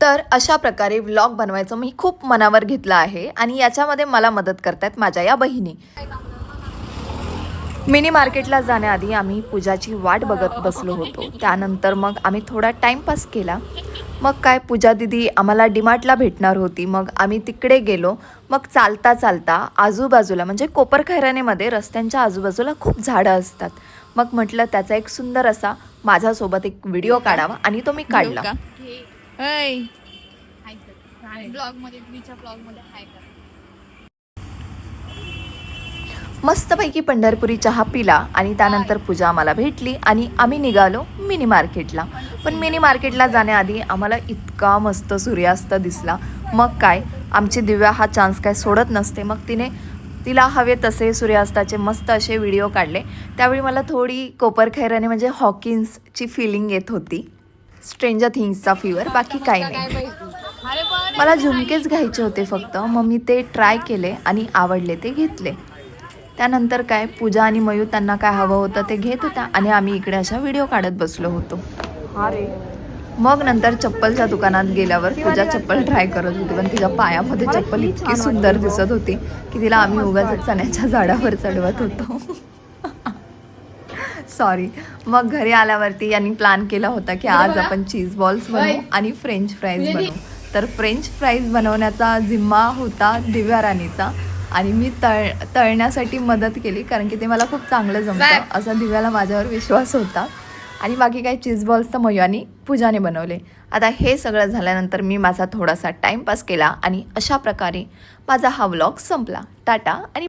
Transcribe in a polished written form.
तर अशा प्रकारे व्लॉग बनवायचं मी खूप मनावर घेतलं आहे आणि याच्यामध्ये मला मदत करतायत माझ्या या बहिणी. मिनी मार्केटला जाण्याआधी आम्ही पूजाची वाट बघत बसलो होतो. त्यानंतर मग आम्ही थोडा टाईमपास केला. मग काय पूजा दिदी आम्हाला डीमार्टला भेटणार होती. मग आम्ही तिकडे गेलो. मग चालता चालता आजूबाजूला म्हणजे कोपरखैरनेमध्ये रस्त्यांच्या आजूबाजूला खूप झाडं असतात. मग म्हटलं त्याचा एक सुंदर असा माझ्यासोबत एक व्हिडिओ काढावा आणि तो मी काढला. मस्तपैकी पंढरपुरी चहा पिला आणि त्यानंतर पूजा आम्हाला भेटली आणि आम्ही निघालो मिनी मार्केटला. पण मिनी मार्केटला जाण्याआधी आम्हाला इतका मस्त सूर्यास्त दिसला. मग काय आमची दिव्या हा चान्स काय सोडत नसते. मग तिला हवे तसे सूर्यास्ताचे मस्त असे व्हिडिओ काढले. त्यावेळी मला थोडी कोपरखैरणे म्हणजे हॉकिन्सची फिलिंग येत होती. स्ट्रेंजर थिंग्सचा फीवर, बाकी काही नाही. मला झुमकेच घ्यायचे होते फक्त. मग मी ते ट्राय केले आणि आवडले ते घेतले. त्यानंतर काय पूजा आणि मयू त्यांना काय हवं होतं ते घेत होत्या आणि आम्ही इकडे अशा व्हिडिओ काढत बसलो होतो. मग नंतर चप्पलच्या दुकानात गेल्यावर पूजा चप्पल ट्राय करत होती. पण तिच्या पायामध्ये चप्पल इतकी सुंदर दिसत होती की तिला आम्ही उगाच चण्याच्या झाडावर चढवत होतो. सॉरी. मग घरी आल्यावरती यांनी प्लॅन केला होता की आज आपण चीज बॉल्स बनवू आणि फ्रेंच फ्राईज बनवू. तर फ्रेंच फ्राईज बनवण्याचा जिम्मा होता दिव्या राणीचा आणि मी तळण्यासाठी मदत केली कारण की ते मला खूप चांगलं जमतं असा दिव्याला माझ्यावर विश्वास होता. आणि बाकी काही चीज बॉल्स तर मयू आणि पूजाने बनवले. आता हे सगळं झाल्यानंतर मी माझा थोडासा टाईमपास केला आणि अशा प्रकारे माझा हा व्लॉग संपला. टाटा आणि